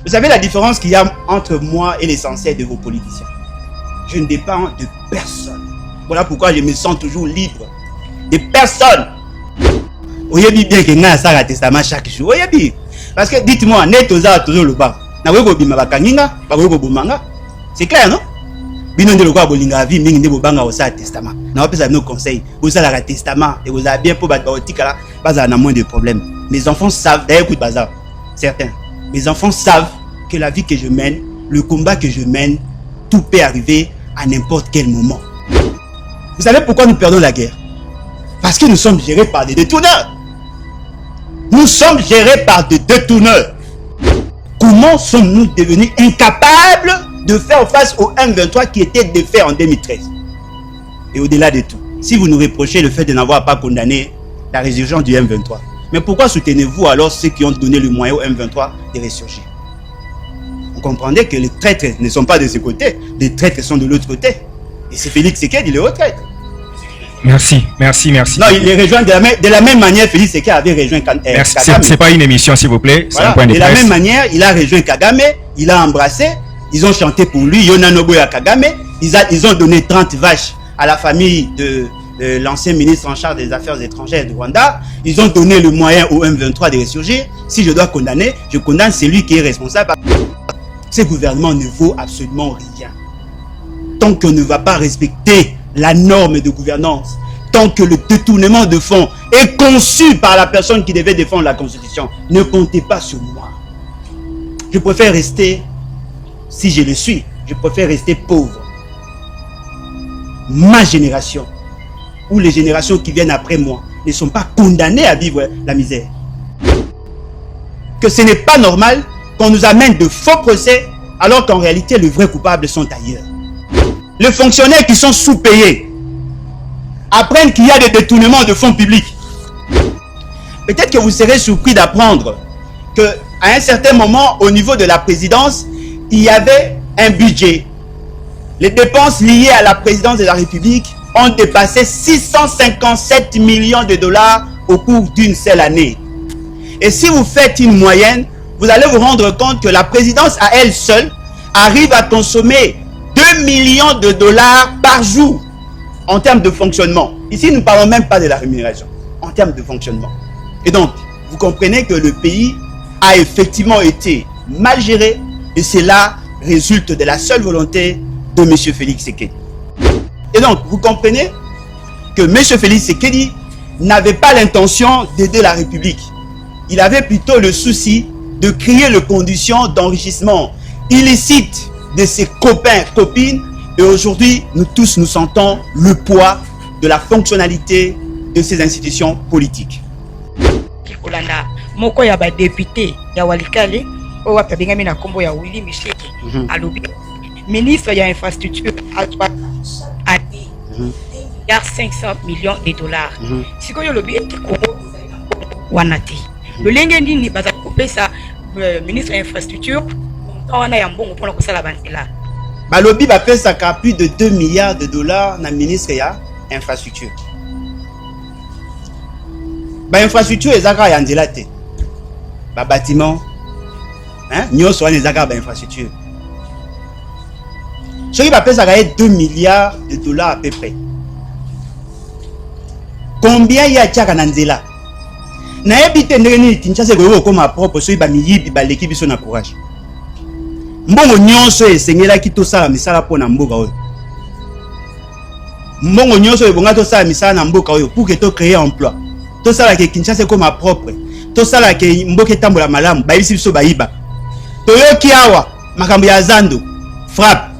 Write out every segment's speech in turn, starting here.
Vous savez la différence qu'il y a entre moi et l'essentiel de vos politiciens. Je ne dépends de personne. Voilà pourquoi je me sens toujours libre. De personne. Oyebi bien que nga sara testament chaque jour. Oyebi. Parce que dites-moi, net oza toujours le bas. Na weko bima bakanginga, ba weko bomanga. C'est clair, non? Bino ndelo kwa bolinga vie mingi ndebo banga osa testament. Na opesa nos conseils. Osa la testament et vous avez bien pour battre otikala, baza na moins de problèmes. Mes enfants savent, d'ailleurs écoute bazar. Certains. Mes enfants savent que la vie que je mène, le combat que je mène, tout peut arriver à n'importe quel moment. Vous savez pourquoi nous perdons la guerre? Parce que nous sommes gérés par des détourneurs. Nous sommes gérés par des détourneurs. Comment sommes-nous devenus incapables de faire face au M23 qui était défait en 2013? Et au-delà de tout, si vous nous reprochez le fait de n'avoir pas condamné la résurgence du M23, mais pourquoi soutenez-vous alors ceux qui ont donné le moyen au M23 de ressurgir? Vous comprenez que les traîtres ne sont pas de ce côté, les traîtres sont de l'autre côté. Et c'est Félix Tshisekedi, il est au traître. Merci. Non, il les rejoint de la même manière Félix Tshisekedi avait rejoint Kagame. C'est pas une émission, s'il vous plaît. Voilà. Un point de la même manière, il a rejoint Kagame, il a embrassé, ils ont chanté pour lui, Yona Nobuya Kagame, ils ont donné 30 vaches à la famille de l'ancien ministre en charge des Affaires étrangères du Rwanda. Ils ont donné le moyen au M23 de ressurgir. Si je dois condamner, je condamne celui qui est responsable. Ce gouvernement ne vaut absolument rien. Tant qu'on ne va pas respecter la norme de gouvernance, tant que le détournement de fonds est conçu par la personne qui devait défendre la Constitution, ne comptez pas sur moi. Je préfère rester, si je le suis, je préfère rester pauvre. Ma génération, ou les générations qui viennent après moi, ne sont pas condamnées à vivre la misère. Que ce n'est pas normal qu'on nous amène de faux procès alors qu'en réalité les vrais coupables sont ailleurs. Les fonctionnaires qui sont sous-payés apprennent qu'il y a des détournements de fonds publics. Peut-être que vous serez surpris d'apprendre qu'à un certain moment, au niveau de la présidence, il y avait un budget. Les dépenses liées à la présidence de la République ont dépassé 657 millions de dollars au cours d'une seule année. Et si vous faites une moyenne, vous allez vous rendre compte que la présidence à elle seule arrive à consommer 2 millions de dollars par jour en termes de fonctionnement. Ici, nous ne parlons même pas de la rémunération, en termes de fonctionnement. Et donc, vous comprenez que le pays a effectivement été mal géré et cela résulte de la seule volonté de M. Félix Tshisekedi. Et donc, vous comprenez que M. Félix Tshisekedi n'avait pas l'intention d'aider la République. Il avait plutôt le souci de créer les conditions d'enrichissement illicite de ses copains, copines. Et aujourd'hui, nous tous nous sentons le poids de la fonctionnalité de ces institutions politiques. Moko ya ba député ya Walikale o wa pebengami na kombo ya Willy Misheki alobi ministre ya infrastructure a 500 millions de dollars. Sikoyo lobi eti Congo wanati. Lolenge ndini baza kopesa ministre ya infrastructure wana ya mbongo pona kosala banzela. Balobi ba pesa ka plus de 2 milliards de dollars na ministre ya infrastructure. Ba infrastructure ezaka ya nzela te. Ba bâtiment nyonso wana ezaka ba infrastructure. Soki ba pesa ka 2 milliards de dollars à peu près. Combien y a tiaka na nzela? Na ebite ndenge ni Kinshasa ko koma propre soki ba miyibi ba l'équipe biso na courage. Mbongo nyonso esengelaki tosala misala pona mboka oyo. Mbongo nyonso ebonga tosala misala na mboka oyo pour que to créer emploi. Tosala ke Kinshasa koma propre. Tosala ke mboka etambola malamu bayibisi biso bayiba. Toyoki awa makambo ya Zando frappe.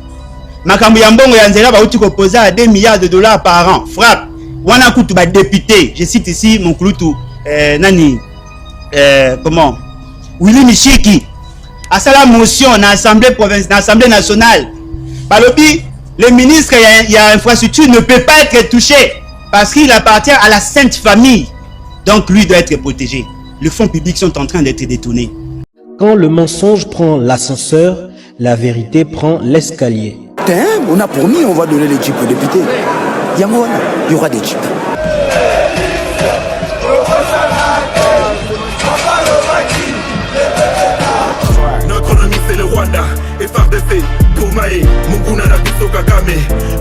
Makambo ya mbongo ya nzela bauti ko poser à 2 milliards de dollars par an frappe. Wana kutu ba député, je cite ici mon Kulutu comment Willy Misheki à la motion dans l'Assemblée provinciale, dans l'Assemblée nationale. Balobi, le ministre il y a infrastructure ne peut pas être touché parce qu'il appartient à la sainte famille. Donc lui doit être protégé. Les fonds publics sont en train d'être détournés. Quand le mensonge prend l'ascenseur, la vérité prend l'escalier. On a promis, on va donner les jeeps aux députés. Il y aura des jeeps. Notre Mobuto Kagame,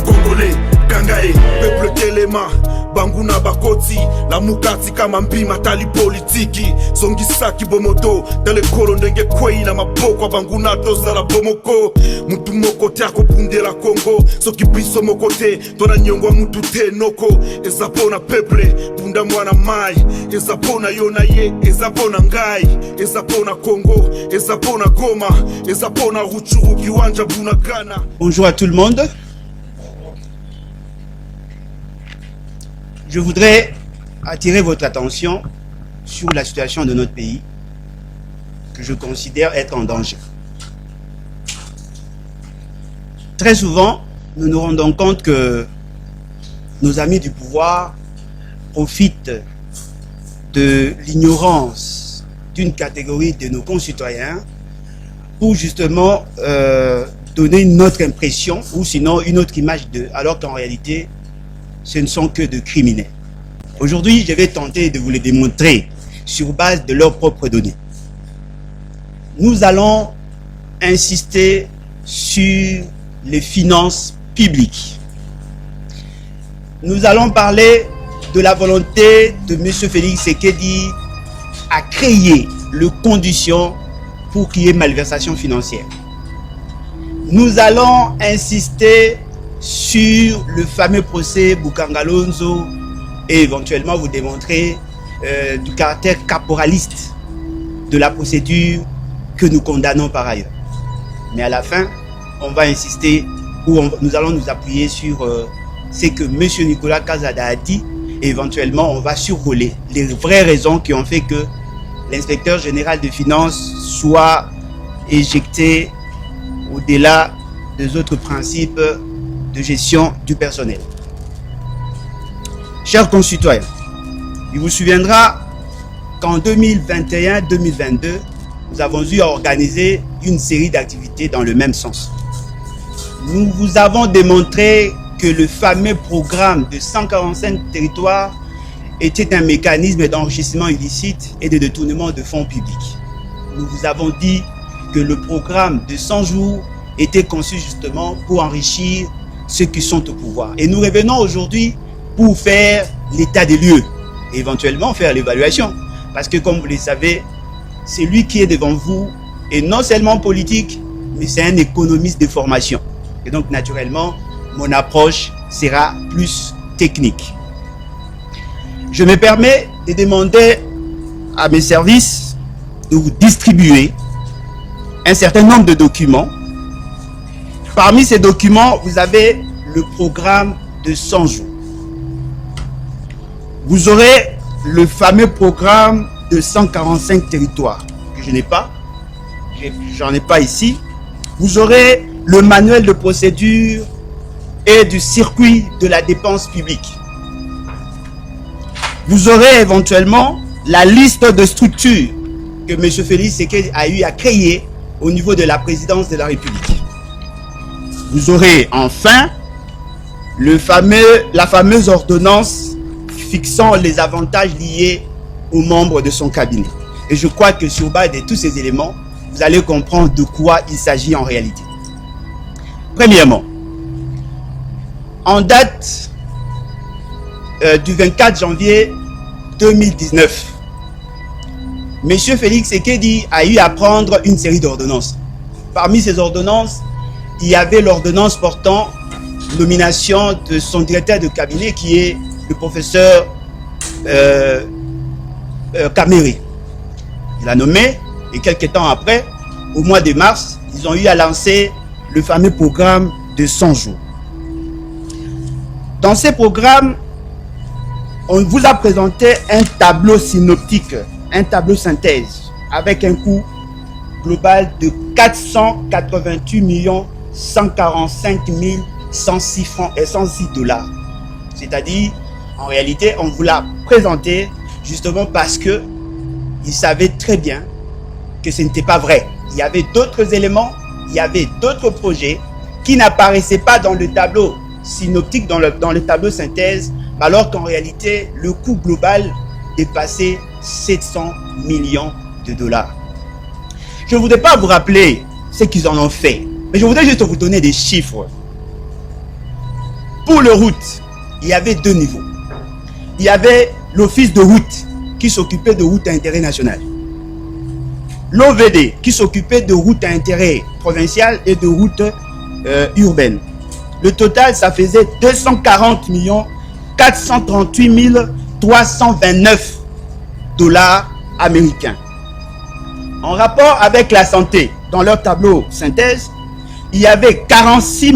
Congolais, Kangae, peuple Telema, Banguna Bakoti, la Mukati kama mpima tali politiki, Songisaki Bomoto, dans le korondenge kwei na maboko Banguna toza la bomoko, mutu moko tiako pundela Congo, soki biso mokote, tona nyongwa mutu te noko, ezapona peuple, punda mwana mai, ezapona yona ye, ezapona ngai, ezapona Congo, ezapona Goma, ezapona Ruchuru kiwanja Bunagana. Bonjour à tout le monde. Je voudrais attirer votre attention sur la situation de notre pays que je considère être en danger. Très souvent, nous nous rendons compte que nos amis du pouvoir profitent de l'ignorance d'une catégorie de nos concitoyens pour justement donner une autre impression ou sinon une autre image d'eux, alors qu'en réalité, ce ne sont que de criminels. Aujourd'hui, je vais tenter de vous les démontrer sur base de leurs propres données. Nous allons insister sur les finances publiques. Nous allons parler de la volonté de M. Félix Tshisekedi à créer les conditions pour qu'il y ait malversation financière. Nous allons insister sur le fameux procès Bukangalonzo et éventuellement vous démontrer du caractère caporaliste de la procédure que nous condamnons par ailleurs. Mais à la fin, on va insister ou nous allons nous appuyer sur ce que M. Nicolas Kazada a dit et éventuellement on va survoler les vraies raisons qui ont fait que l'inspecteur général des finances soit éjecté au-delà des autres principes de gestion du personnel. Chers concitoyens, il vous souviendra qu'en 2021-2022, nous avons eu à organiser une série d'activités dans le même sens. Nous vous avons démontré que le fameux programme de 145 territoires était un mécanisme d'enrichissement illicite et de détournement de fonds publics. Nous vous avons dit que le programme de 100 jours était conçu justement pour enrichir ceux qui sont au pouvoir. Et nous revenons aujourd'hui pour faire l'état des lieux, et éventuellement faire l'évaluation. Parce que comme vous le savez, celui qui est devant vous est non seulement politique, mais c'est un économiste de formation. Et donc naturellement, mon approche sera plus technique. Je me permets de demander à mes services de vous distribuer un certain nombre de documents. Parmi ces documents, vous avez le programme de 100 jours. Vous aurez le fameux programme de 145 territoires, que je n'ai pas. J'en ai pas ici. Vous aurez le manuel de procédure et du circuit de la dépense publique. Vous aurez éventuellement la liste de structures que M. Félix Tshisekedi a eu à créer au niveau de la présidence de la République. Vous aurez enfin la fameuse ordonnance fixant les avantages liés aux membres de son cabinet. Et je crois que sur base de tous ces éléments, vous allez comprendre de quoi il s'agit en réalité. Premièrement, en date du 24 janvier 2019, M. Félix Tshisekedi a eu à prendre une série d'ordonnances. Parmi ces ordonnances, il y avait l'ordonnance portant nomination de son directeur de cabinet qui est le professeur Kamere. Il a nommé et quelques temps après, au mois de mars, ils ont eu à lancer le fameux programme de 100 jours. Dans ces programmes, on vous a présenté un tableau synoptique, un tableau synthèse, avec un coût global de 488 145 106 francs et 106 dollars. C'est-à-dire, en réalité, on vous l'a présenté justement parce que il savait très bien que ce n'était pas vrai. Il y avait d'autres éléments, il y avait d'autres projets qui n'apparaissaient pas dans le tableau synoptique, dans le tableau synthèse, alors qu'en réalité, le coût global dépassait 700 millions de dollars. Je ne voudrais pas vous rappeler ce qu'ils en ont fait, mais je voudrais juste vous donner des chiffres. Pour le route, il y avait deux niveaux. Il y avait l'office de route qui s'occupait de routes à intérêt national. L'OVD qui s'occupait de routes à intérêt provincial et de routes urbaines. Le total, ça faisait 240 438 329 $ américains. En rapport avec la santé, dans leur tableau synthèse, il y avait 46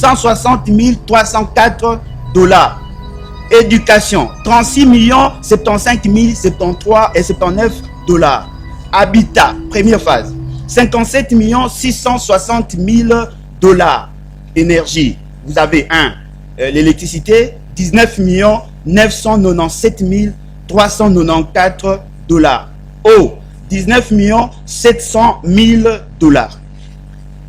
160 304 $. Éducation, 36 75 073 et 79 $. Habitat, première phase, 57 660 000 $. Énergie, vous avez l'électricité, 19 997 394 $. Eau, 19 700 000 $.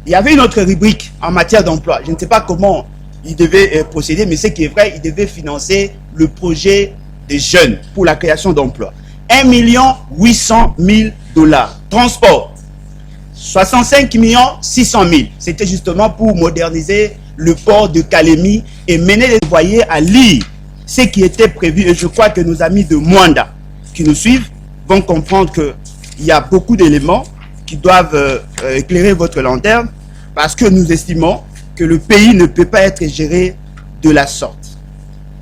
Il y avait une autre rubrique en matière d'emploi. Je ne sais pas comment il devait procéder, mais ce qui est vrai, il devait financer le projet des jeunes pour la création d'emplois. 1 800 000 $. Transport, 65 600 000. C'était justement pour moderniser le port de Kalemi et mener les voyers à lire ce qui était prévu. Et je crois que nos amis de Mwanda qui nous suivent vont comprendre qu'il y a beaucoup d'éléments qui doivent éclairer votre lanterne, parce que nous estimons que le pays ne peut pas être géré de la sorte.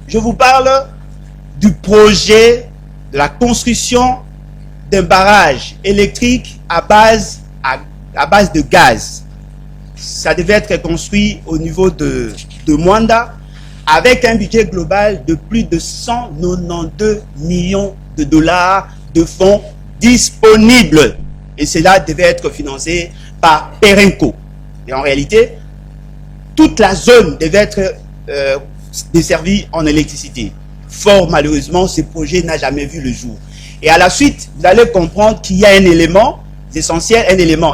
Je vous parle du projet de la construction d'un barrage électrique à base de gaz. Ça devait être construit au niveau de Mwanda avec un budget global de plus de 192 millions de $ de fonds disponibles. Et cela devait être financé par Perenco. Et en réalité, toute la zone devait être desservie en électricité. Fort malheureusement, ce projet n'a jamais vu le jour. Et à la suite, vous allez comprendre qu'il y a un élément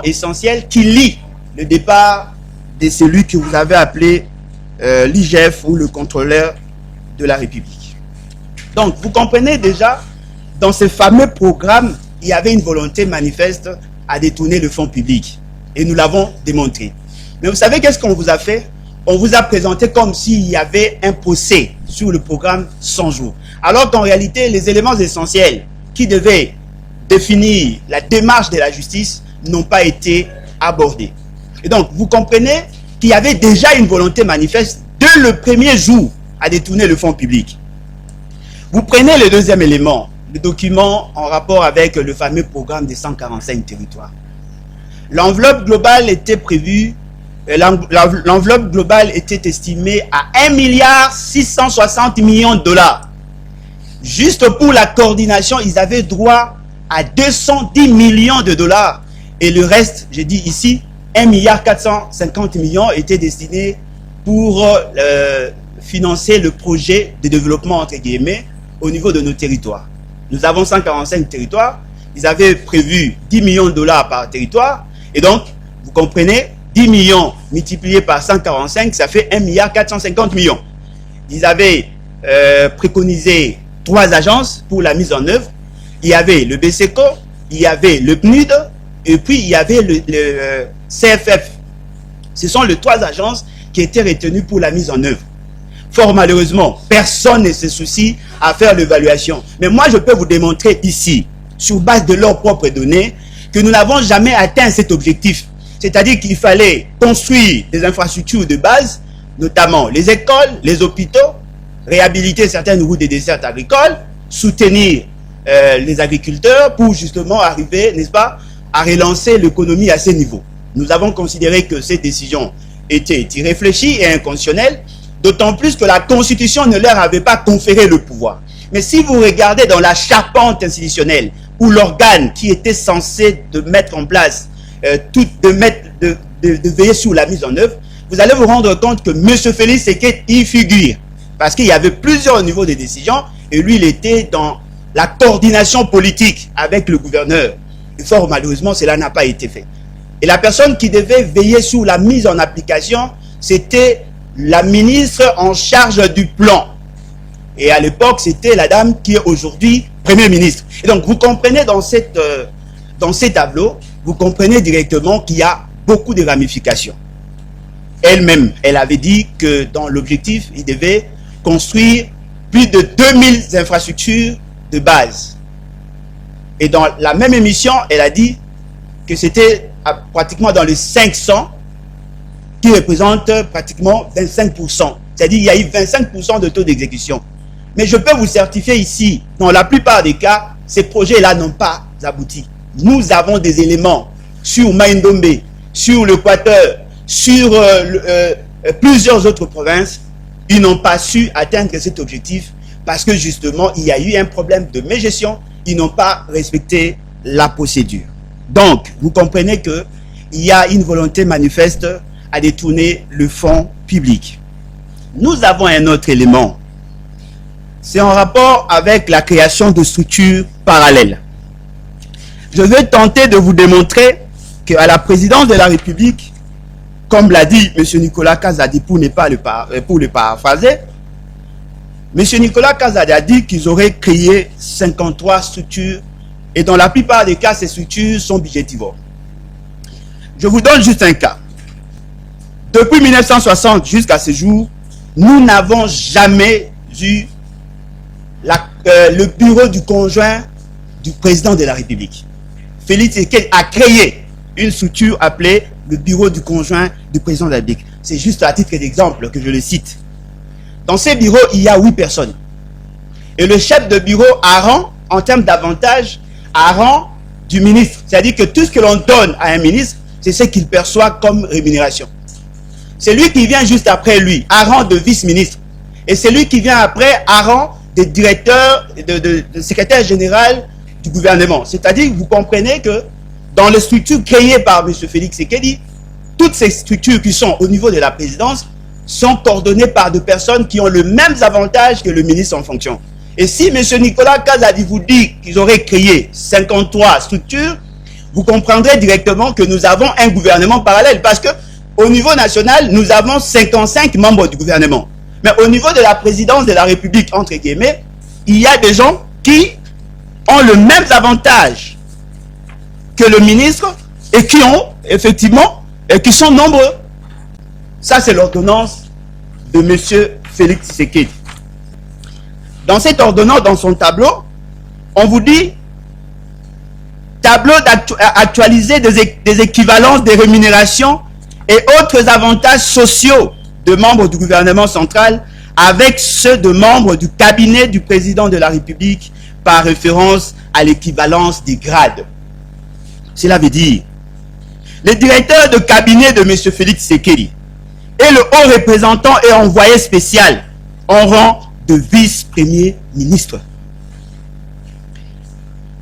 essentiel qui lie le départ de celui que vous avez appelé l'IGF ou le contrôleur de la République. Donc, vous comprenez déjà, dans ce fameux programme, il y avait une volonté manifeste à détourner le fonds public. Et nous l'avons démontré. Mais vous savez qu'est-ce qu'on vous a fait? On vous a présenté comme s'il y avait un procès sur le programme 100 jours. Alors qu'en réalité, les éléments essentiels qui devaient définir la démarche de la justice n'ont pas été abordés. Et donc, vous comprenez qu'il y avait déjà une volonté manifeste dès le premier jour à détourner le fonds public. Vous prenez le deuxième élément, le document en rapport avec le fameux programme des 145 territoires. L'enveloppe globale était prévue, l'enveloppe globale était estimée à 1 660 millions de $. Juste pour la coordination, ils avaient droit à 210 millions de $. Et le reste, j'ai dit ici, 1 450 millions était destiné pour financer le projet de développement, entre guillemets, au niveau de nos territoires. Nous avons 145 territoires. Ils avaient prévu 10 millions de $ par territoire. Et donc, vous comprenez, 10 millions multipliés par 145, ça fait 1 450 millions. Ils avaient préconisé 3 agences pour la mise en œuvre. Il y avait le BCECO, il y avait le PNUD, et puis il y avait le CFF. Ce sont les 3 agences qui étaient retenues pour la mise en œuvre. Fort malheureusement, personne ne se soucie à faire l'évaluation. Mais moi, je peux vous démontrer ici, sur base de leurs propres données, que nous n'avons jamais atteint cet objectif. C'est-à-dire qu'il fallait construire des infrastructures de base, notamment les écoles, les hôpitaux, réhabiliter certaines routes des dessertes agricoles, soutenir les agriculteurs pour justement arriver, n'est-ce pas, à relancer l'économie à ces niveaux. Nous avons considéré que ces décisions étaient irréfléchies et inconstitutionnelles, d'autant plus que la Constitution ne leur avait pas conféré le pouvoir. Mais si vous regardez dans la charpente institutionnelle, où l'organe qui était censé de mettre en place, de veiller sur la mise en œuvre, vous allez vous rendre compte que M. Félix Sekete y figure. Parce qu'il y avait plusieurs niveaux de décision, et lui, il était dans la coordination politique avec le gouverneur. Et fort malheureusement, cela n'a pas été fait. Et la personne qui devait veiller sur la mise en application, c'était la ministre en charge du plan. Et à l'époque, c'était la dame qui est aujourd'hui Premier ministre. Et donc, vous comprenez dans ces tableaux, vous comprenez directement qu'il y a beaucoup de ramifications. elle-même, elle avait dit que dans l'objectif, il devait construire plus de 2000 infrastructures de base. Et dans la même émission, elle a dit que c'était pratiquement dans les 500 qui représente pratiquement 25%. C'est-à-dire qu'il y a eu 25% de taux d'exécution. Mais je peux vous certifier ici, dans la plupart des cas, ces projets-là n'ont pas abouti. Nous avons des éléments sur Maïndombe, sur l'Équateur, sur plusieurs autres provinces. Ils n'ont pas su atteindre cet objectif parce que justement, il y a eu un problème de mégestion. Ils n'ont pas respecté la procédure. Donc, vous comprenez qu'il y a une volonté manifeste à détourner le fonds public. Nous avons un autre élément. C'est en rapport avec la création de structures parallèles. Je vais tenter de vous démontrer qu'à la présidence de la République, comme l'a dit M. Nicolas Kazadi, pour le paraphraser, M. Nicolas Kazadi a dit qu'ils auraient créé 53 structures et dans la plupart des cas, ces structures sont budgétivores. Je vous donne juste un cas. Depuis 1960 jusqu'à ce jour, nous n'avons jamais eu le bureau du conjoint du président de la République. Félix Tshisekedi a créé une structure appelée le bureau du conjoint du président de la République. C'est juste à titre d'exemple que je le cite. Dans ces bureaux, il y a 8 personnes. Et le chef de bureau a rang, en termes d'avantages, a rang du ministre. C'est-à-dire que tout ce que l'on donne à un ministre, c'est ce qu'il perçoit comme rémunération. Celui qui vient juste après lui, a rang de vice-ministre. Et celui qui vient après, a rang de directeur, de secrétaire général du gouvernement. C'est-à-dire, vous comprenez que dans les structures créées par M. Félix Tshisekedi, toutes ces structures qui sont au niveau de la présidence sont coordonnées par des personnes qui ont le même avantage que le ministre en fonction. Et si M. Nicolas Kazadi vous dit qu'ils auraient créé 53 structures, vous comprendrez directement que nous avons un gouvernement parallèle. Parce que au niveau national, nous avons 55 membres du gouvernement. Mais au niveau de la présidence de la République, entre guillemets, il y a des gens qui ont le même avantage que le ministre et qui ont, effectivement, et qui sont nombreux. Ça, c'est l'ordonnance de M. Félix Tshisekedi. Dans cette ordonnance, dans son tableau, on vous dit tableau actualisé des équivalences des rémunérations et autres avantages sociaux de membres du gouvernement central avec ceux de membres du cabinet du président de la République par référence à l'équivalence des grades. Cela veut dire, le directeur de cabinet de M. Félix Tshisekedi et le haut représentant et envoyé spécial en rang de vice-premier ministre.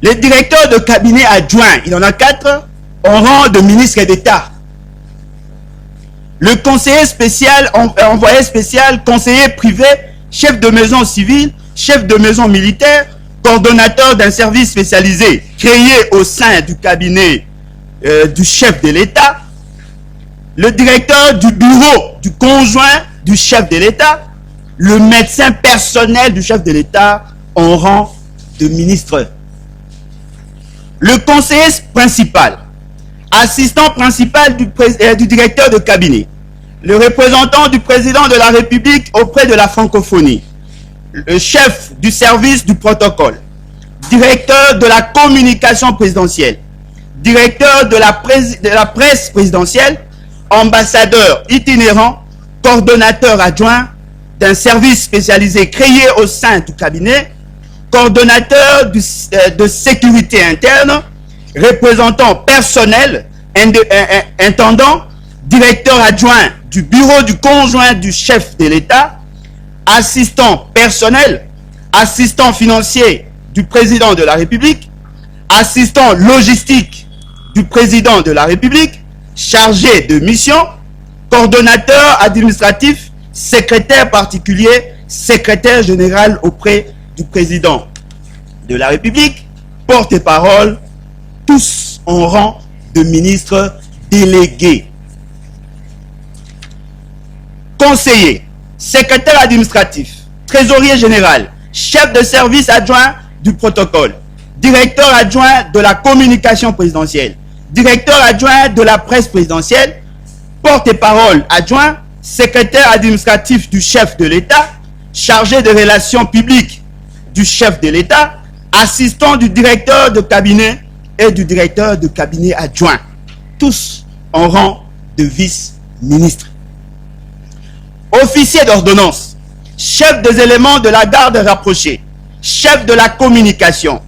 Le directeur de cabinet adjoint, il en a 4, en rang de ministre d'État. Le conseiller spécial, envoyé spécial, conseiller privé, chef de maison civile, chef de maison militaire, coordonnateur d'un service spécialisé créé au sein du cabinet du chef de l'État, le directeur du bureau du conjoint du chef de l'État, le médecin personnel du chef de l'État en rang de ministre. Le conseiller principal, assistant principal du directeur de cabinet, le représentant du président de la République auprès de la francophonie, le chef du service du protocole, directeur de la communication présidentielle, directeur de la presse présidentielle, ambassadeur itinérant, coordonnateur adjoint d'un service spécialisé créé au sein du cabinet, coordonnateur de sécurité interne, représentant personnel, intendant, directeur adjoint du bureau du conjoint du chef de l'État, assistant personnel, assistant financier du président de la République, assistant logistique du président de la République, chargé de mission, coordonnateur administratif, secrétaire particulier, secrétaire général auprès du président de la République, porte-parole, tous en rang de ministres délégués. Conseiller, secrétaire administratif, trésorier général, chef de service adjoint du protocole, directeur adjoint de la communication présidentielle, directeur adjoint de la presse présidentielle, porte-parole adjoint, secrétaire administratif du chef de l'État, chargé des relations publiques du chef de l'État, assistant du directeur de cabinet et du directeur de cabinet adjoint, tous en rang de vice-ministre. Officier d'ordonnance, chef des éléments de la garde rapprochée, chef de la communication,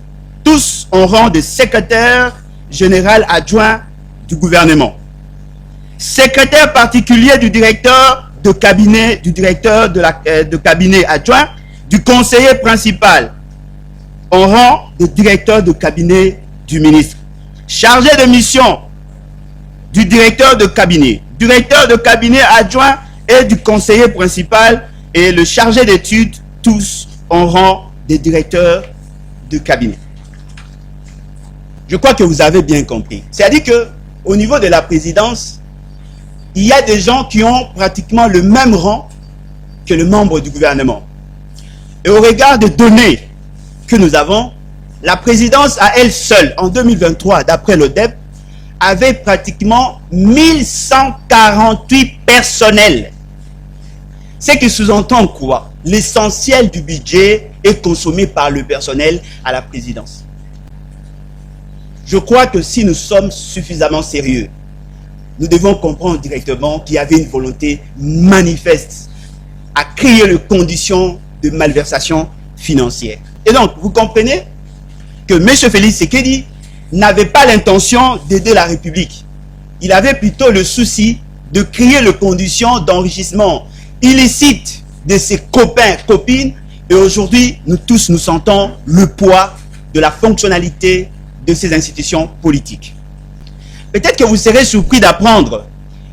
tous en rang de secrétaire général adjoint du gouvernement. Secrétaire particulier du directeur de cabinet, du directeur de cabinet adjoint, du conseiller principal, en rang de directeur de cabinet du ministre. Chargé de mission du directeur de cabinet adjoint et du conseiller principal et le chargé d'études, tous en rang de directeurs de cabinet. Je crois que vous avez bien compris. C'est-à-dire que au niveau de la présidence, il y a des gens qui ont pratiquement le même rang que le membre du gouvernement. Et au regard des données que nous avons, la présidence à elle seule, en 2023, d'après l'ODEP, avait pratiquement 1148 personnels. Ce qui sous-entend quoi? L'essentiel du budget est consommé par le personnel à la présidence. Je crois que si nous sommes suffisamment sérieux, nous devons comprendre directement qu'il y avait une volonté manifeste à créer les conditions de malversation financière. Et donc, vous comprenez que M. Félix Tshisekedi n'avait pas l'intention d'aider la République. Il avait plutôt le souci de créer les conditions d'enrichissement illicite de ses copains, copines. Et aujourd'hui, nous tous nous sentons le poids de la fonctionnalité de ces institutions politiques. Peut-être que vous serez surpris d'apprendre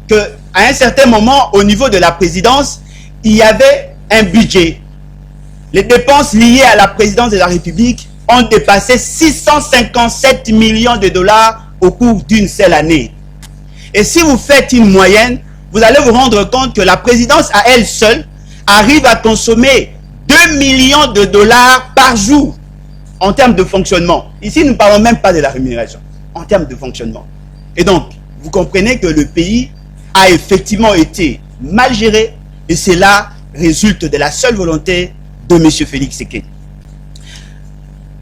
qu'à un certain moment, au niveau de la présidence, il y avait un budget. Les dépenses liées à la présidence de la République ont dépassé 657 millions de dollars au cours d'une seule année. Et si vous faites une moyenne, vous allez vous rendre compte que la présidence à elle seule arrive à consommer 2 millions de dollars par jour en termes de fonctionnement. Ici, nous ne parlons même pas de la rémunération, en termes de fonctionnement. Et donc, vous comprenez que le pays a effectivement été mal géré et cela résulte de la seule volonté de M. Félix Tshisekedi.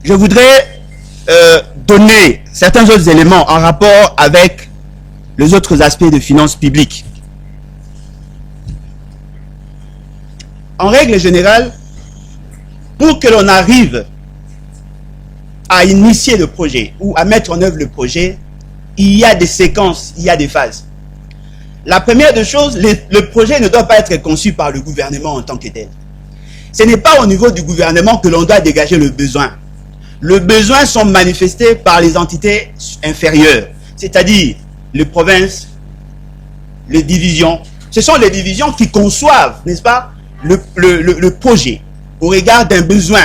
Je voudrais donner certains autres éléments en rapport avec les autres aspects de finances publiques. En règle générale, pour que l'on arrive à initier le projet ou à mettre en œuvre le projet, il y a des séquences, il y a des phases. La première des choses, le projet ne doit pas être conçu par le gouvernement en tant que tel. Ce n'est pas au niveau du gouvernement que l'on doit dégager le besoin. Les besoins sont manifestés par les entités inférieures, c'est-à-dire les provinces, les divisions. Ce sont les divisions qui conçoivent, n'est-ce pas, le projet au regard d'un besoin.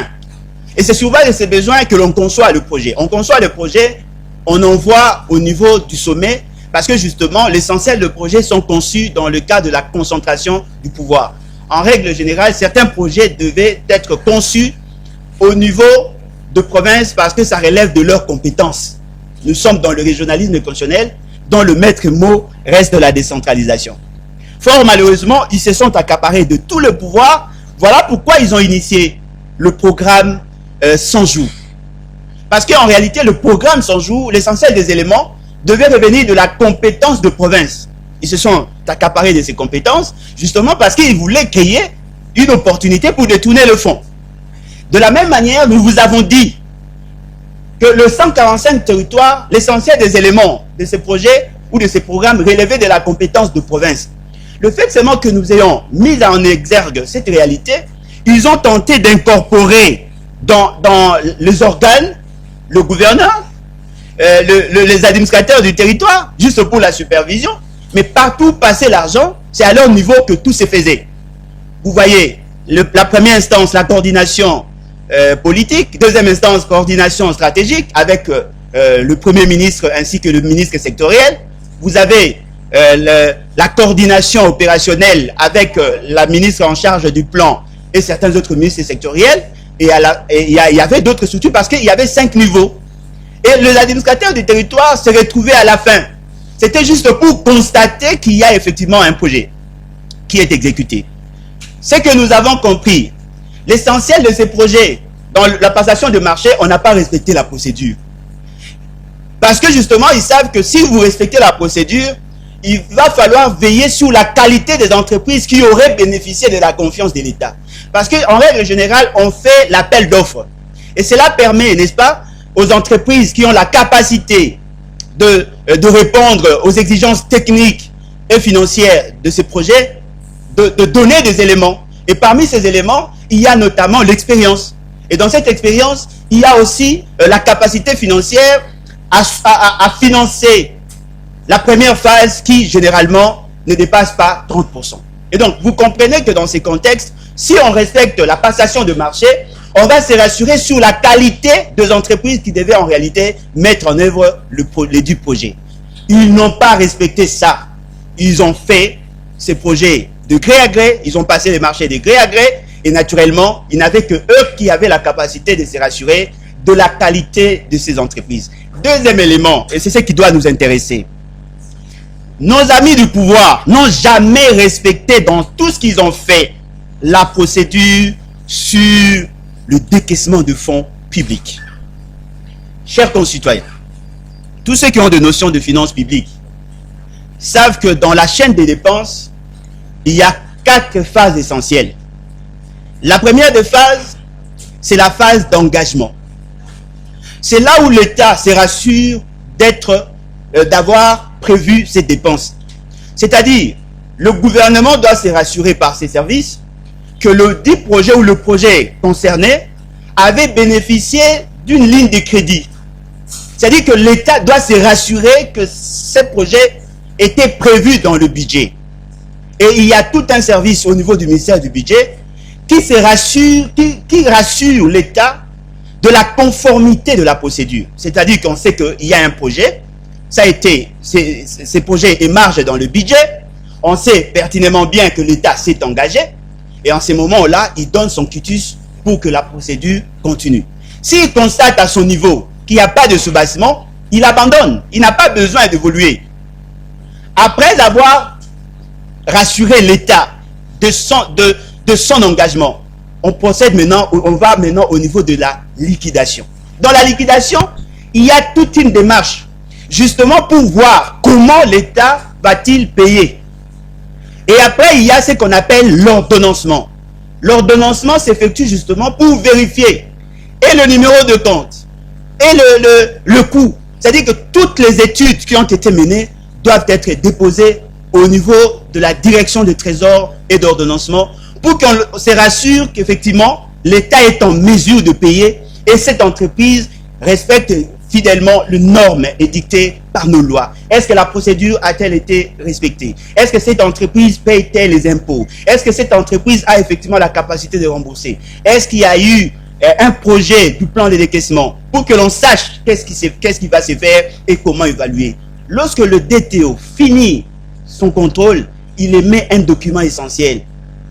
Et c'est souvent de ces besoins que l'on conçoit le projet. On conçoit le projet, on envoie au niveau du sommet, parce que justement, l'essentiel des projets sont conçus dans le cadre de la concentration du pouvoir. En règle générale, certains projets devaient être conçus au niveau de province parce que ça relève de leurs compétences. Nous sommes dans le régionalisme constitutionnel, dont le maître mot reste la décentralisation. Fort malheureusement, ils se sont accaparés de tout le pouvoir. Voilà pourquoi ils ont initié le programme 100 jours. Parce qu'en réalité, le programme 100 jours, l'essentiel des éléments, devait revenir de la compétence de province. Ils se sont accaparés de ces compétences, justement parce qu'ils voulaient créer une opportunité pour détourner le fonds. De la même manière, nous vous avons dit que le 145 territoires, l'essentiel des éléments de ces projets ou de ces programmes relevait de la compétence de province. Le fait seulement que nous ayons mis en exergue cette réalité, ils ont tenté d'incorporer dans les organes, le gouverneur, les administrateurs du territoire, juste pour la supervision, mais partout passer l'argent, c'est à leur niveau que tout se faisait. Vous voyez, la première instance, la coordination politique, deuxième instance, coordination stratégique avec le Premier ministre ainsi que le ministre sectoriel. Vous avez la coordination opérationnelle avec la ministre en charge du plan et certains autres ministres sectoriels. Et il y avait d'autres structures parce qu'il y avait 5 niveaux. Et les administrateurs du territoire se retrouvaient à la fin C'était juste pour constater qu'il y a effectivement un projet qui est exécuté. Ce que nous avons compris, l'essentiel de ces projets, dans la passation de marché, on n'a pas respecté la procédure. Parce que justement, ils savent que si vous respectez la procédure, il va falloir veiller sur la qualité des entreprises qui auraient bénéficié de la confiance de l'État. Parce qu'en règle générale, on fait l'appel d'offres. Et cela permet, n'est-ce pas, aux entreprises qui ont la capacité de répondre aux exigences techniques et financières de ces projets, de donner des éléments. Et parmi ces éléments, il y a notamment l'expérience. Et dans cette expérience, il y a aussi la capacité financière à financer la première phase qui, généralement, ne dépasse pas 30%. Et donc, vous comprenez que dans ces contextes, si on respecte la passation de marché, on va se rassurer sur la qualité des entreprises qui devaient en réalité mettre en œuvre les dits projets. Ils n'ont pas respecté ça. Ils ont fait ces projets de gré à gré, ils ont passé les marchés de gré à gré, et naturellement, il n'avait que eux qui avaient la capacité de se rassurer de la qualité de ces entreprises. Deuxième élément, et c'est ce qui doit nous intéresser. Nos amis du pouvoir n'ont jamais respecté dans tout ce qu'ils ont fait la procédure sur le décaissement de fonds publics. Chers concitoyens, tous ceux qui ont des notions de finances publiques savent que dans la chaîne des dépenses, il y a 4 phases essentielles. La première des phases, c'est la phase d'engagement. C'est là où l'État se rassure d'avoir prévu ses dépenses. C'est-à-dire, le gouvernement doit se rassurer par ses services que le dit projet ou le projet concerné avait bénéficié d'une ligne de crédit. C'est-à-dire que l'État doit se rassurer que ce projet était prévu dans le budget. Et il y a tout un service au niveau du ministère du budget qui se rassure, qui rassure l'État de la conformité de la procédure. C'est-à-dire qu'on sait qu'il y a un projet, ça a été, ces projets émargent dans le budget, on sait pertinemment bien que l'État s'est engagé, et en ces moments-là, il donne son quitus pour que la procédure continue. S'il constate à son niveau qu'il n'y a pas de soubassement, il abandonne, il n'a pas besoin d'évoluer. Après avoir rassuré l'État de son engagement, on procède maintenant, on va maintenant au niveau de la liquidation. Dans la liquidation, il y a toute une démarche, justement pour voir comment l'État va-t-il payer. Et après, il y a ce qu'on appelle l'ordonnancement. L'ordonnancement s'effectue justement pour vérifier et le numéro de compte et le coût. C'est-à-dire que toutes les études qui ont été menées doivent être déposées au niveau de la direction de trésor et d'ordonnancement pour qu'on se rassure qu'effectivement l'État est en mesure de payer et cette entreprise respecte fidèlement les normes édictées par nos lois. Est-ce que la procédure a-t-elle été respectée? Est-ce que cette entreprise paye-t-elle les impôts? Est-ce que cette entreprise a effectivement la capacité de rembourser? Est-ce qu'il y a eu un projet du plan de décaissement pour que l'on sache qu'est-ce qui va se faire et comment évaluer? Lorsque le DTO finit son contrôle, il émet un document essentiel,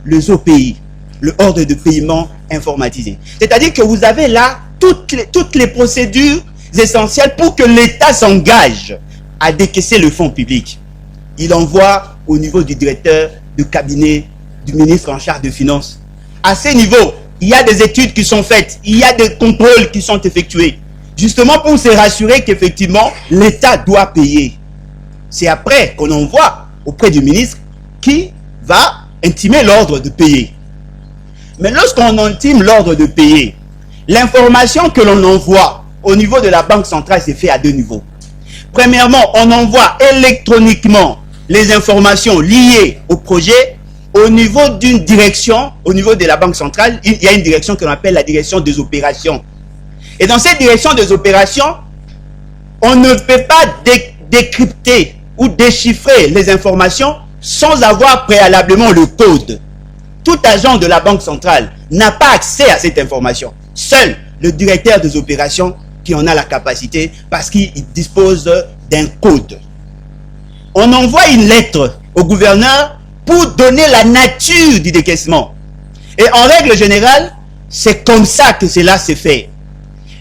le OPI, le ordre de paiement informatisé. C'est-à-dire que vous avez là toutes les procédures essentielles pour que l'État s'engage à décaisser le fonds public. Il envoie au niveau du directeur de cabinet du ministre en charge de finances. À ce niveau, il y a des études qui sont faites, il y a des contrôles qui sont effectués, justement pour se rassurer qu'effectivement l'État doit payer. C'est après qu'on envoie auprès du ministre qui va intimer l'ordre de payer. Mais lorsqu'on intime l'ordre de payer, l'information que l'on envoie au niveau de la Banque centrale, c'est fait à 2 niveaux. Premièrement, on envoie électroniquement les informations liées au projet au niveau d'une direction, au niveau de la Banque centrale. Il y a une direction qu'on appelle la direction des opérations. Et dans cette direction des opérations, on ne peut pas décrypter ou déchiffrer les informations sans avoir préalablement le code. Tout agent de la Banque centrale n'a pas accès à cette information. Seul le directeur des opérations qui en a la capacité parce qu'il dispose d'un code. On envoie une lettre au gouverneur pour donner la nature du décaissement. Et en règle générale, c'est comme ça que cela se fait.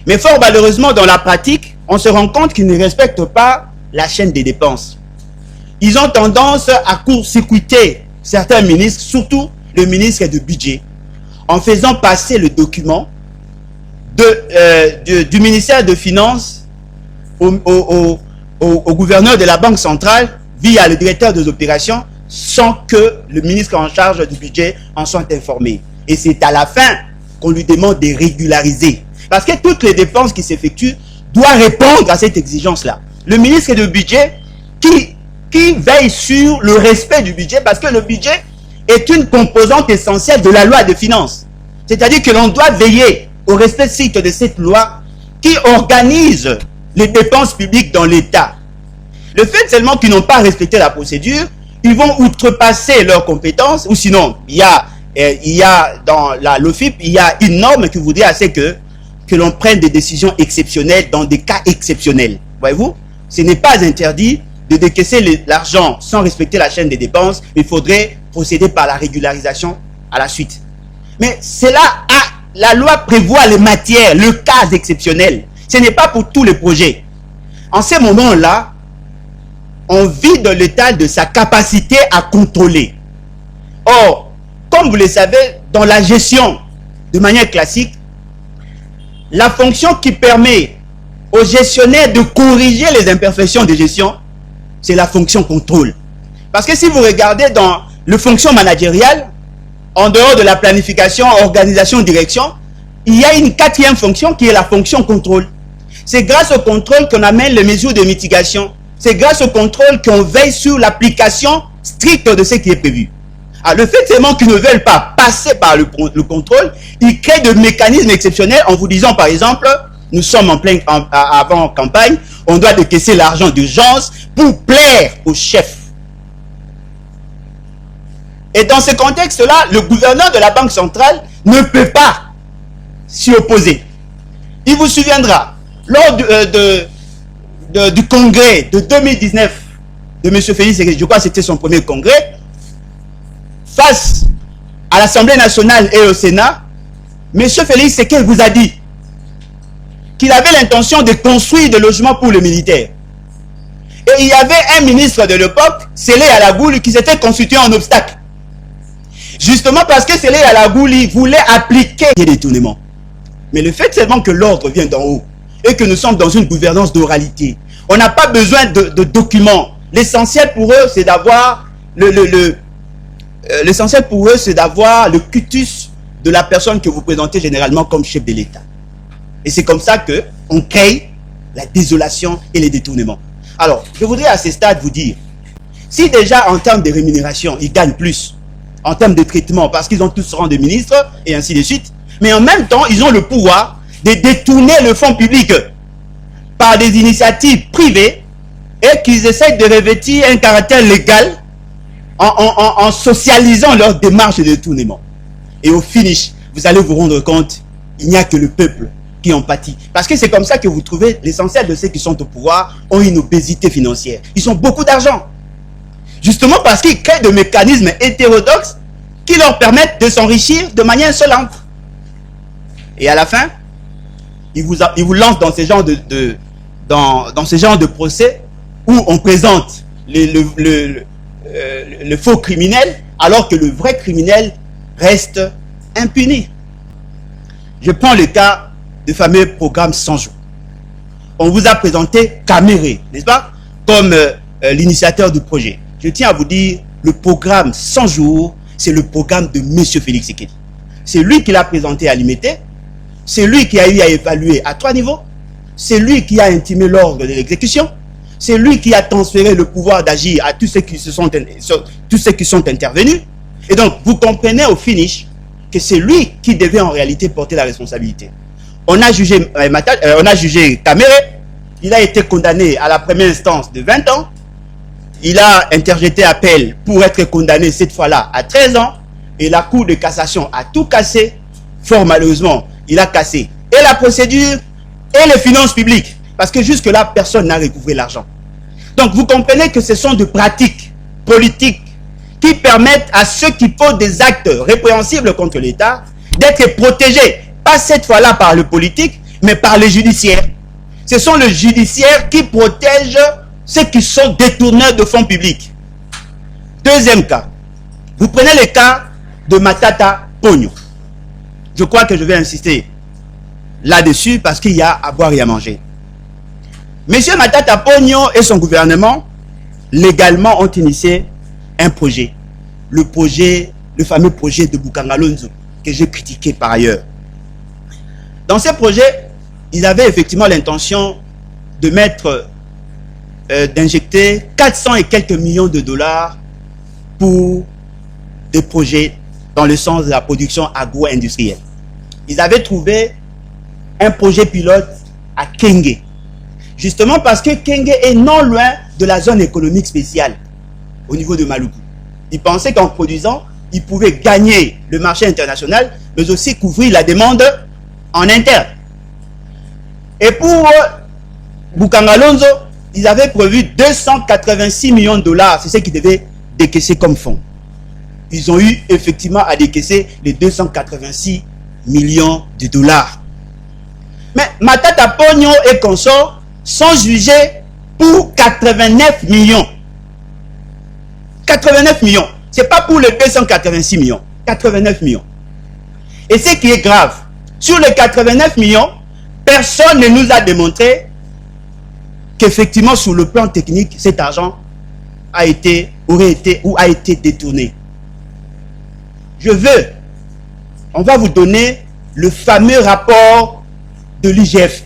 Mais fort malheureusement, dans la pratique, on se rend compte qu'ils ne respectent pas la chaîne des dépenses. ils ont tendance à court-circuiter certains ministres, surtout le ministre du budget, en faisant passer le document du ministère de Finances au gouverneur de la Banque centrale via le directeur des opérations sans que le ministre en charge du budget en soit informé. Et c'est à la fin qu'on lui demande de régulariser. Parce que toutes les dépenses qui s'effectuent doivent répondre à cette exigence-là. Le ministre du budget qui veille sur le respect du budget, parce que le budget est une composante essentielle de la loi de finances. C'est-à-dire que l'on doit veiller au respect strict de cette loi qui organise les dépenses publiques dans l'État. Le fait seulement qu'ils n'ont pas respecté la procédure, ils vont outrepasser leurs compétences, ou sinon, il y a dans la LOFIP, il y a une norme qui voudrait assez que l'on prenne des décisions exceptionnelles dans des cas exceptionnels. Voyez-vous, ce n'est pas interdit de décaisser l'argent sans respecter la chaîne des dépenses. Il faudrait procéder par la régularisation à la suite. Mais la loi prévoit les matières, le cas exceptionnel. Ce n'est pas pour tous les projets. En ces moments-là, on vide l'État de sa capacité à contrôler. Or, comme vous le savez, dans la gestion, de manière classique, la fonction qui permet aux gestionnaires de corriger les imperfections de gestion, c'est la fonction contrôle. Parce que si vous regardez dans le fonction managériale, en dehors de la planification, organisation, direction, il y a une quatrième fonction qui est la fonction contrôle. C'est grâce au contrôle qu'on amène les mesures de mitigation. C'est grâce au contrôle qu'on veille sur l'application stricte de ce qui est prévu. Alors, le fait seulement qu'ils ne veulent pas passer par le contrôle, ils créent des mécanismes exceptionnels en vous disant, par exemple, nous sommes en pleine avant campagne, on doit décaisser l'argent d'urgence pour plaire au chef. Et dans ce contexte-là, le gouverneur de la Banque centrale ne peut pas s'y opposer. Il vous souviendra, lors du congrès de 2019 de M. Félix Tshisekedi, je crois que c'était son premier congrès, face à l'Assemblée nationale et au Sénat, M. Félix Tshisekedi vous a dit qu'il avait l'intention de construire des logements pour les militaires. Et il y avait un ministre de l'époque, Sélé Alagouli, qui s'était constitué en obstacle. Justement parce que Sélé Alagouli voulait appliquer les détournements. Mais le fait seulement que l'ordre vient d'en haut et que nous sommes dans une gouvernance d'oralité, on n'a pas besoin de documents. L'essentiel pour eux, c'est d'avoir l'essentiel pour eux, c'est d'avoir le cutus de la personne que vous présentez généralement comme chef de l'État. Et c'est comme ça qu'on crée la désolation et les détournements. Alors, je voudrais à ce stade vous dire, si déjà en termes de rémunération, ils gagnent plus, en termes de traitement, parce qu'ils ont tous rang de ministre, et ainsi de suite, mais en même temps, ils ont le pouvoir de détourner le fonds public par des initiatives privées et qu'ils essaient de revêtir un caractère légal en socialisant leur démarche de détournement. Et au finish, vous allez vous rendre compte, il n'y a que le peuple qui en pâtit. Parce que c'est comme ça que vous trouvez l'essentiel de ceux qui sont au pouvoir ont une obésité financière. Ils ont beaucoup d'argent. Justement parce qu'ils créent des mécanismes hétérodoxes qui leur permettent de s'enrichir de manière insolente. Et à la fin, ils vous lancent dans ce genre dans ce genre de procès où on présente le faux criminel alors que le vrai criminel reste impuni. Je prends le cas du fameux programme 100 jours. On vous a présenté Caméré, n'est-ce pas, comme l'initiateur du projet. Je tiens à vous dire, le programme 100 jours, c'est le programme de M. Félix Tshisekedi. C'est lui qui l'a présenté à l'IMT, c'est lui qui a eu à évaluer à 3 niveaux, c'est lui qui a intimé l'ordre de l'exécution, c'est lui qui a transféré le pouvoir d'agir à tous ceux qui sont intervenus. Et donc, vous comprenez au finish que c'est lui qui devait en réalité porter la responsabilité. On a jugé Caméré, il a été condamné à la première instance de 20 ans, il a interjeté appel pour être condamné cette fois-là à 13 ans, et la Cour de cassation a tout cassé. Fort malheureusement, il a cassé et la procédure et les finances publiques, parce que jusque-là, personne n'a recouvré l'argent. Donc, vous comprenez que ce sont des pratiques politiques qui permettent à ceux qui posent des actes répréhensibles contre l'État d'être protégés, pas cette fois-là par le politique, mais par les judiciaires. Ce sont les judiciaires qui protègent ceux qui sont détourneurs de fonds publics. Deuxième cas, vous prenez le cas de Matata Ponyo. Je crois que je vais insister là-dessus parce qu'il y a à boire et à manger. Monsieur Matata Ponyo et son gouvernement, légalement, ont initié un projet. Le fameux projet de Bukangalonzo, que j'ai critiqué par ailleurs. Dans ce projet, ils avaient effectivement l'intention de d'injecter 400 et quelques millions de dollars pour des projets dans le sens de la production agro-industrielle. Ils avaient trouvé un projet pilote à Kenge. Justement parce que Kenge est non loin de la zone économique spéciale au niveau de Maluku. Ils pensaient qu'en produisant, ils pouvaient gagner le marché international, mais aussi couvrir la demande en interne. Et pour Bukangalonzo, ils avaient prévu 286 millions de dollars. C'est ce qu'ils devaient décaisser comme fonds. Ils ont eu effectivement à décaisser les 286 millions de dollars. Mais Matata Ponyo et consorts sont jugés pour 89 millions. 89 millions. Ce n'est pas pour les 286 millions. 89 millions. Et ce qui est grave, sur les 89 millions, personne ne nous a démontré qu'effectivement, sur le plan technique, cet argent aurait été détourné. On va vous donner le fameux rapport de l'IGF.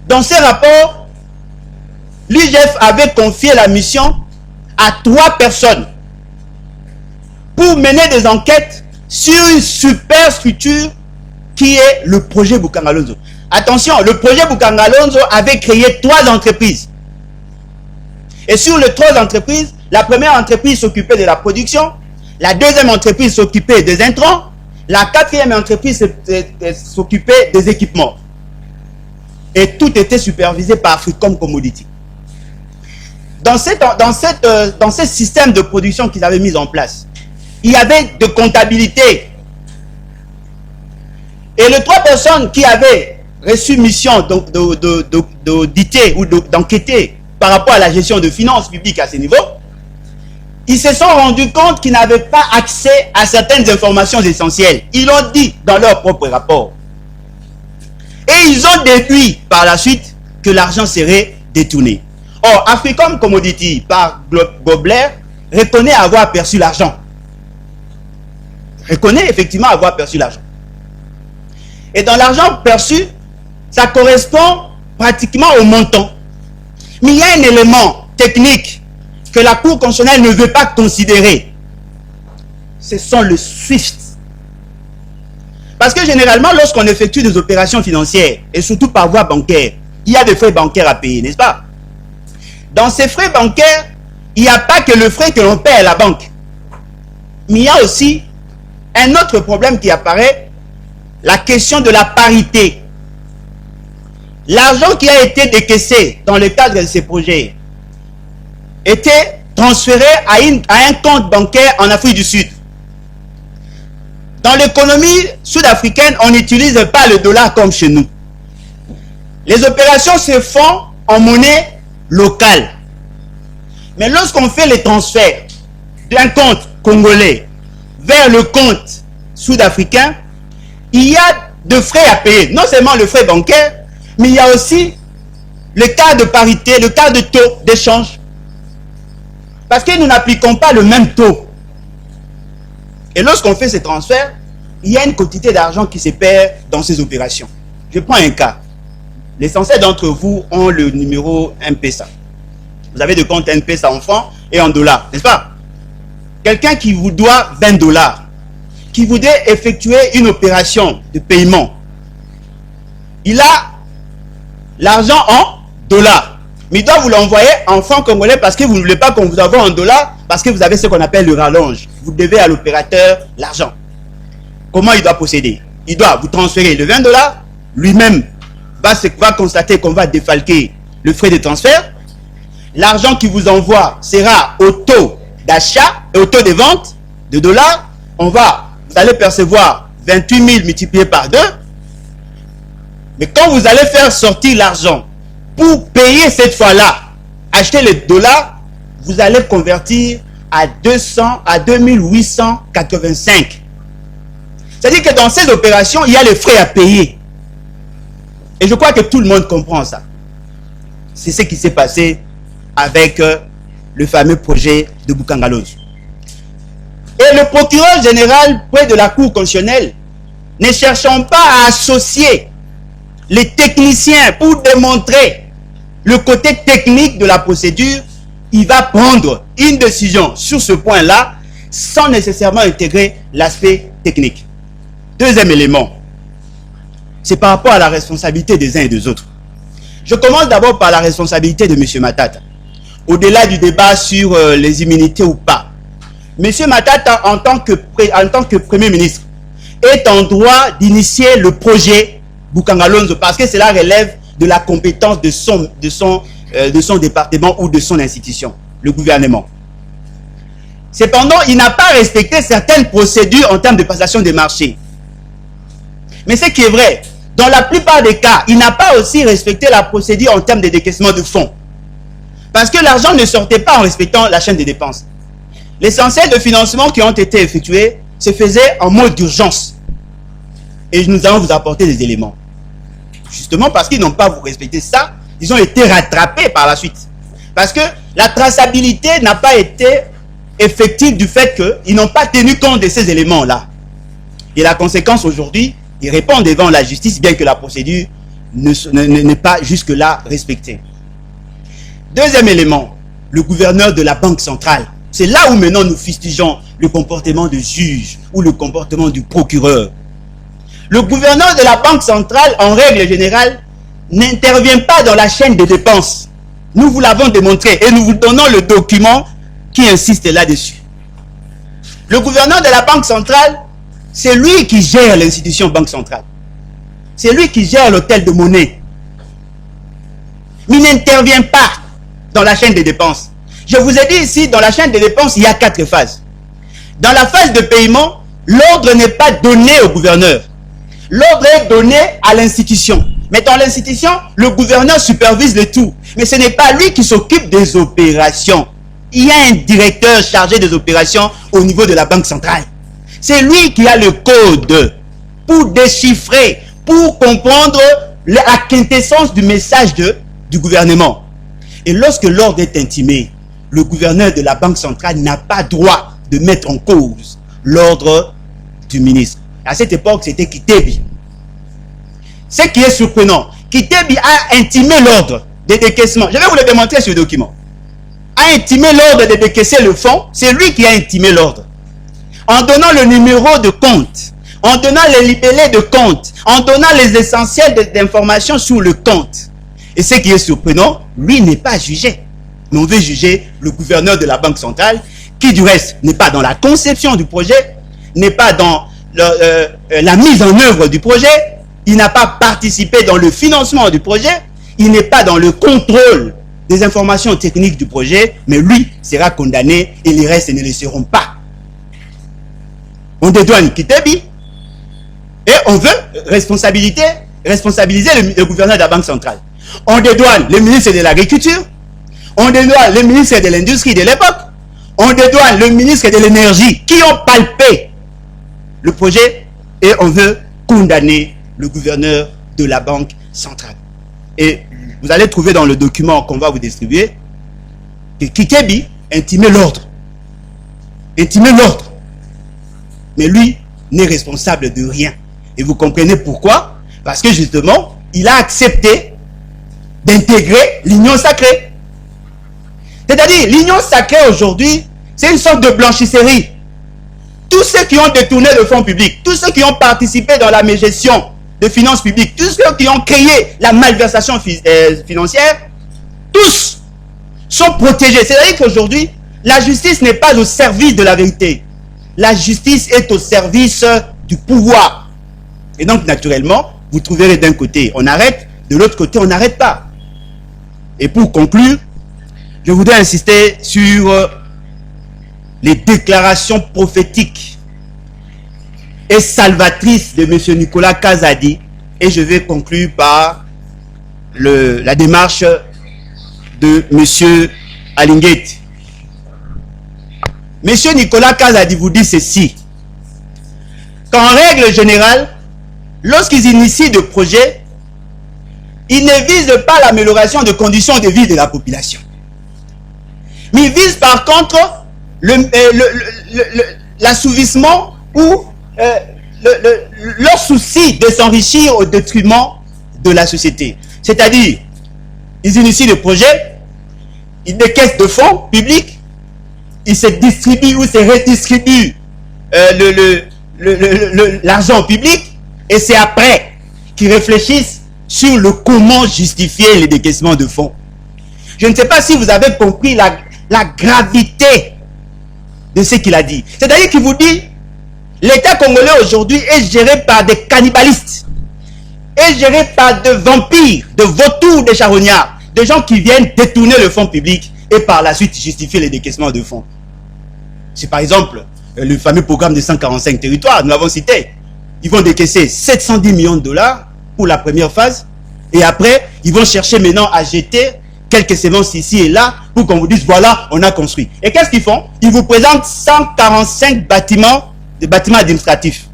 Dans ce rapport, l'IGF avait confié la mission à 3 personnes pour mener des enquêtes sur une super structure qui est le projet Bukangalonzo. Attention, le projet Bukangalonzo avait créé 3 entreprises. Et sur les 3 entreprises, la première entreprise s'occupait de la production, la deuxième entreprise s'occupait des intrants, la 4e entreprise s'occupait des équipements. Et tout était supervisé par Africom Commodity. Dans ce système de production qu'ils avaient mis en place, il y avait de comptabilité. Et les 3 personnes qui avaient reçu mission d'auditer ou d'enquêter par rapport à la gestion de finances publiques à ce niveau, ils se sont rendus compte qu'ils n'avaient pas accès à certaines informations essentielles. Ils l'ont dit dans leur propre rapport. Et ils ont déduit par la suite que l'argent serait détourné. Or, Africom Commodity, par Gobler, reconnaît avoir perçu l'argent. Reconnaît effectivement avoir perçu l'argent. Et dans l'argent perçu, ça correspond pratiquement au montant. Mais il y a un élément technique que la Cour constitutionnelle ne veut pas considérer. Ce sont le SWIFT. Parce que généralement, lorsqu'on effectue des opérations financières, et surtout par voie bancaire, il y a des frais bancaires à payer, n'est-ce pas? Dans ces frais bancaires, il n'y a pas que le frais que l'on paie à la banque. Mais il y a aussi un autre problème qui apparaît, la question de la parité. L'argent qui a été décaissé dans le cadre de ces projets était transféré à un compte bancaire en Afrique du Sud. Dans l'économie sud-africaine, on n'utilise pas le dollar comme chez nous. Les opérations se font en monnaie locale. Mais lorsqu'on fait les transferts d'un compte congolais vers le compte sud-africain, il y a de frais à payer. Non seulement le frais bancaire, mais il y a aussi le cas de parité, le cas de taux d'échange. Parce que nous n'appliquons pas le même taux. Et lorsqu'on fait ces transferts, il y a une quantité d'argent qui se perd dans ces opérations. Je prends un cas. L'essentiel d'entre vous ont le numéro M-Pesa. Vous avez des comptes M-Pesa en francs et en dollars, n'est-ce pas? Quelqu'un qui vous doit 20 dollars, qui voudrait effectuer une opération de paiement, il a l'argent en dollars. Mais il doit vous l'envoyer en francs congolais parce que vous ne voulez pas qu'on vous envoie en dollars, parce que vous avez ce qu'on appelle le rallonge. Vous devez à l'opérateur l'argent. Comment il doit procéder? Il doit vous transférer le 20 dollars, lui-même va constater qu'on va défalquer le frais de transfert. L'argent qu'il vous envoie sera au taux d'achat et au taux de vente de dollars. Vous allez percevoir 28 000 multiplié par 2. Mais quand vous allez faire sortir l'argent Pour payer cette fois-là, acheter les dollars, vous allez convertir à 2885. C'est-à-dire que dans ces opérations, il y a les frais à payer. Et je crois que tout le monde comprend ça. C'est ce qui s'est passé avec le fameux projet de Boukangalose. Et le procureur général près de la Cour constitutionnelle, ne cherchant pas à associer les techniciens pour démontrer le côté technique de la procédure, il va prendre une décision sur ce point-là sans nécessairement intégrer l'aspect technique. Deuxième élément, c'est par rapport à la responsabilité des uns et des autres. Je commence d'abord par la responsabilité de M. Matata. Au-delà du débat sur les immunités ou pas, M. Matata, en tant que Premier ministre, est en droit d'initier le projet Boukangalonzo parce que cela relève de la compétence de son département ou de son institution, le gouvernement. Cependant, il n'a pas respecté certaines procédures en termes de passation des marchés. Mais ce qui est vrai, dans la plupart des cas, il n'a pas aussi respecté la procédure en termes de décaissement de fonds. Parce que l'argent ne sortait pas en respectant la chaîne des dépenses. L'essentiel de financement qui ont été effectués se faisait en mode d'urgence. Et nous allons vous apporter des éléments. Justement parce qu'ils n'ont pas respecté ça, ils ont été rattrapés par la suite. Parce que la traçabilité n'a pas été effective du fait qu'ils n'ont pas tenu compte de ces éléments-là. Et la conséquence aujourd'hui, ils répondent devant la justice, bien que la procédure n'est pas jusque-là respectée. Deuxième élément, le gouverneur de la Banque centrale. C'est là où maintenant nous fustigeons le comportement du juge ou le comportement du procureur. Le gouverneur de la Banque centrale, en règle générale, n'intervient pas dans la chaîne des dépenses. Nous vous l'avons démontré et nous vous donnons le document qui insiste là-dessus. Le gouverneur de la Banque centrale, c'est lui qui gère l'institution Banque centrale. C'est lui qui gère l'hôtel de monnaie. Il n'intervient pas dans la chaîne des dépenses. Je vous ai dit ici, dans la chaîne des dépenses, il y a 4 phases. Dans la phase de paiement, l'ordre n'est pas donné au gouverneur. L'ordre est donné à l'institution. Mais dans l'institution, le gouverneur supervise le tout. Mais ce n'est pas lui qui s'occupe des opérations. Il y a un directeur chargé des opérations au niveau de la Banque centrale. C'est lui qui a le code pour déchiffrer, pour comprendre la quintessence du message du gouvernement. Et lorsque l'ordre est intimé, le gouverneur de la Banque centrale n'a pas droit de mettre en cause l'ordre du ministre. À cette époque, c'était Kitebi. Ce qui est surprenant, Kitebi a intimé l'ordre de décaissement. Je vais vous le démontrer sur le document. A intimé l'ordre de décaisser le fonds. C'est lui qui a intimé l'ordre. En donnant le numéro de compte, en donnant les libellés de compte, en donnant les essentiels d'informations sur le compte. Et ce qui est surprenant, lui n'est pas jugé. Mais on veut juger le gouverneur de la Banque centrale, qui du reste n'est pas dans la conception du projet, n'est pas dans la mise en œuvre du projet, il n'a pas participé dans le financement du projet, il n'est pas dans le contrôle des informations techniques du projet, mais lui sera condamné et les restes ne le seront pas. On dédouane Kitebi et on veut responsabiliser le gouverneur de la Banque centrale. On dédouane le ministre de l'Agriculture, on dédouane le ministre de l'Industrie de l'époque, on dédouane le ministre de l'Énergie qui ont palpé le projet et on veut condamner le gouverneur de la Banque centrale. Et vous allez trouver dans le document qu'on va vous distribuer que Kitebi intimait l'ordre. Intimait l'ordre. Mais lui n'est responsable de rien. Et vous comprenez pourquoi? Parce que justement, il a accepté d'intégrer l'union sacrée. C'est-à-dire, l'union sacrée aujourd'hui, c'est une sorte de blanchisserie. Tous ceux qui ont détourné le fonds public, tous ceux qui ont participé dans la mégestion de finances publiques, tous ceux qui ont créé la malversation financière, tous sont protégés. C'est-à-dire qu'aujourd'hui, la justice n'est pas au service de la vérité. La justice est au service du pouvoir. Et donc, naturellement, vous trouverez d'un côté, on arrête, de l'autre côté, on n'arrête pas. Et pour conclure, je voudrais insister sur les déclarations prophétiques et salvatrices de M. Nicolas Kazadi. Et je vais conclure par la démarche de M. Alinguet. M. Nicolas Kazadi vous dit ceci, qu'en règle générale, lorsqu'ils initient des projets, ils ne visent pas l'amélioration des conditions de vie de la population. Mais ils visent par contre l'assouvissement ou leur souci de s'enrichir au détriment de la société. C'est-à-dire, ils initient des projets, ils décaissent de fonds publics, ils se distribuent ou se redistribuent l'argent public, et c'est après qu'ils réfléchissent sur le comment justifier les décaissements de fonds. Je ne sais pas si vous avez compris la gravité de ce qu'il a dit. C'est-à-dire qu'il vous dit, l'État congolais aujourd'hui est géré par des cannibalistes, est géré par des vampires, des vautours, des charognards, des gens qui viennent détourner le fonds public et par la suite justifier les décaissements de fonds. C'est par exemple le fameux programme de 145 territoires, nous l'avons cité. Ils vont décaisser 710 millions de dollars pour la première phase, et après, ils vont chercher maintenant à jeter quelques semences ici et là pour qu'on vous dise, voilà, on a construit. Et qu'est-ce qu'ils font? Ils vous présentent 145 bâtiments, des bâtiments administratifs.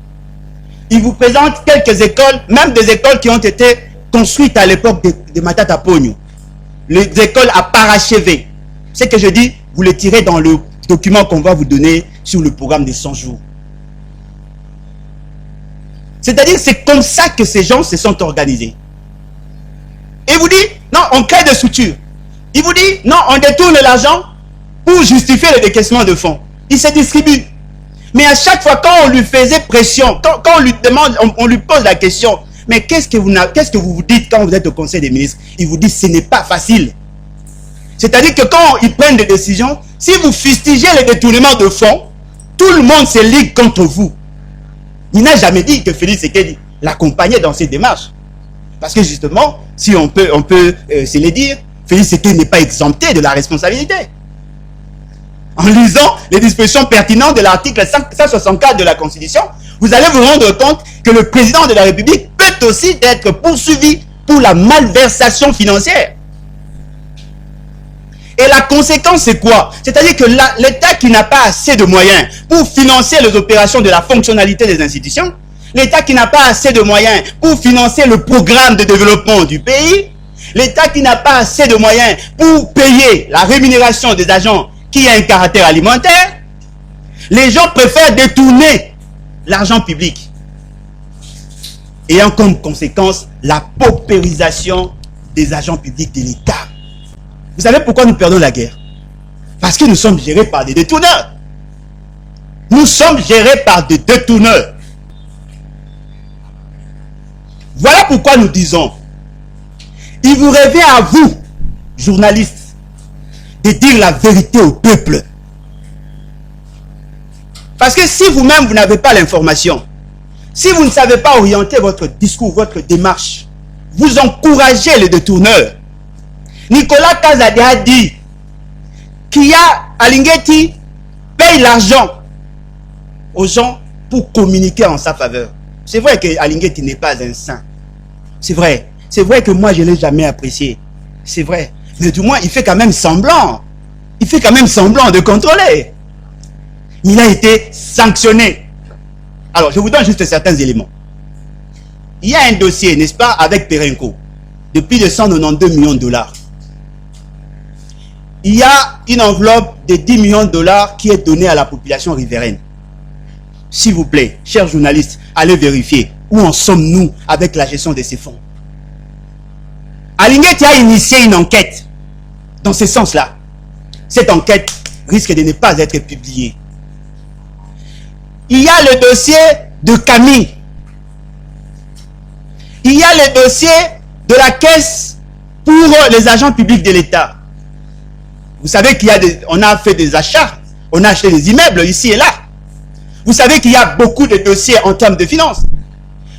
Ils vous présentent quelques écoles, même des écoles qui ont été construites à l'époque de Matata Pogno. Les écoles à parachever. Ce que je dis, vous le tirez dans le document qu'on va vous donner sur le programme de 100 jours. C'est-à-dire, c'est comme ça que ces gens se sont organisés. Et vous dit, non, on crée des structures. Il vous dit, non, on détourne l'argent pour justifier le décaissement de fonds. Il se distribue. Mais à chaque fois, quand on lui faisait pression, quand on lui demande, on lui pose la question, mais qu'est-ce que vous vous dites quand vous êtes au Conseil des ministres? Il vous dit, ce n'est pas facile. C'est-à-dire que quand ils prennent des décisions, si vous fustigez le détournement de fonds, tout le monde se ligue contre vous. Il n'a jamais dit que Félix Tshisekedi l'accompagnait dans ces démarches. Parce que justement, si on peut se le dire, Félix Tshisekedi n'est pas exempté de la responsabilité. En lisant les dispositions pertinentes de l'article 164 de la Constitution, vous allez vous rendre compte que le président de la République peut aussi être poursuivi pour la malversation financière. Et la conséquence, c'est quoi? C'est-à-dire que l'État qui n'a pas assez de moyens pour financer les opérations de la fonctionnalité des institutions, l'État qui n'a pas assez de moyens pour financer le programme de développement du pays, l'État qui n'a pas assez de moyens pour payer la rémunération des agents qui a un caractère alimentaire, les gens préfèrent détourner l'argent public, ayant comme conséquence la paupérisation des agents publics de l'État. Vous savez pourquoi nous perdons la guerre? Parce que nous sommes gérés par des détourneurs. Nous sommes gérés par des détourneurs. Voilà pourquoi nous disons, il vous revient à vous, journalistes, de dire la vérité au peuple. Parce que si vous-même, vous n'avez pas l'information, si vous ne savez pas orienter votre discours, votre démarche, vous encouragez les détourneurs. Nicolas Kazadi a dit qu'il y a Alinguet paye l'argent aux gens pour communiquer en sa faveur. C'est vrai que Alinguet n'est pas un saint. C'est vrai. C'est vrai que moi, je ne l'ai jamais apprécié. C'est vrai. Mais du moins, il fait quand même semblant. Il fait quand même semblant de contrôler. Il a été sanctionné. Alors, je vous donne juste certains éléments. Il y a un dossier, n'est-ce pas, avec Perenco, de plus de 192 millions de dollars. Il y a une enveloppe de 10 millions de dollars qui est donnée à la population riveraine. S'il vous plaît, chers journalistes, allez vérifier où en sommes-nous avec la gestion de ces fonds. Alinguet a initié une enquête dans ce sens-là. Cette enquête risque de ne pas être publiée. Il y a le dossier de Camille. Il y a le dossier de la caisse pour les agents publics de l'État. Vous savez qu'on a fait des achats, on a acheté des immeubles ici et là. Vous savez qu'il y a beaucoup de dossiers en termes de finances.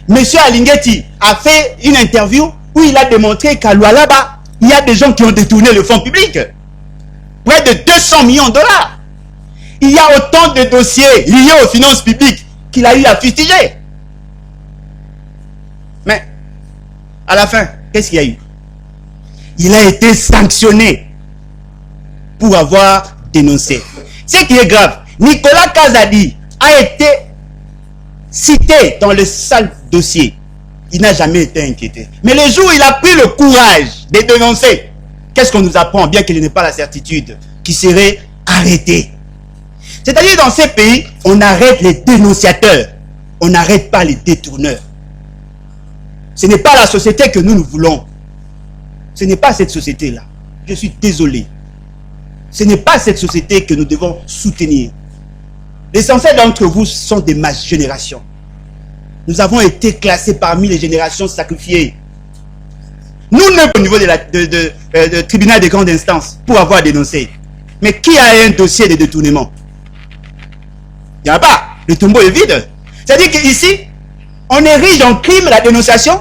Monsieur Alinguet a fait une interview où il a démontré qu'à Lualaba, il y a des gens qui ont détourné le fonds public. Près de 200 millions de dollars. Il y a autant de dossiers liés aux finances publiques qu'il a eu à fustiger. Mais, à la fin, qu'est-ce qu'il y a eu? il a été sanctionné pour avoir dénoncé. Ce qui est grave, Nicolas Kazadi a été cité dans le sale dossier. Il n'a jamais été inquiété. Mais le jour où il a pris le courage de dénoncer, qu'est-ce qu'on nous apprend, bien qu'il n'ait pas la certitude, qu'il serait arrêté. C'est-à-dire, dans ces pays, on arrête les dénonciateurs, on n'arrête pas les détourneurs. Ce n'est pas la société que nous voulons. Ce n'est pas cette société-là. Je suis désolé. Ce n'est pas cette société que nous devons soutenir. L'essentiel d'entre vous sont de ma génération. Nous avons été classés parmi les générations sacrifiées. Nous sommes au niveau de tribunal de grande instance pour avoir dénoncé. Mais qui a un dossier de détournement? Il n'y en a pas. Le tombeau est vide. C'est-à-dire qu'ici, on érige en crime la dénonciation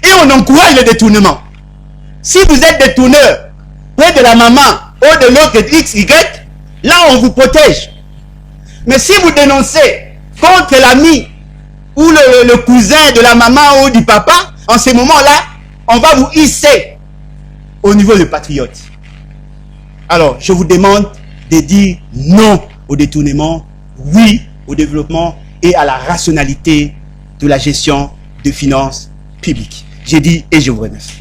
et on encourage le détournement. Si vous êtes détourneur près de la maman ou de l'autre XY, là on vous protège. Mais si vous dénoncez contre l'ami ou le cousin de la maman ou du papa, en ce moment-là, on va vous hisser au niveau de patriote. Alors, je vous demande de dire non au détournement, oui au développement et à la rationalité de la gestion de finances publiques. J'ai dit et je vous remercie.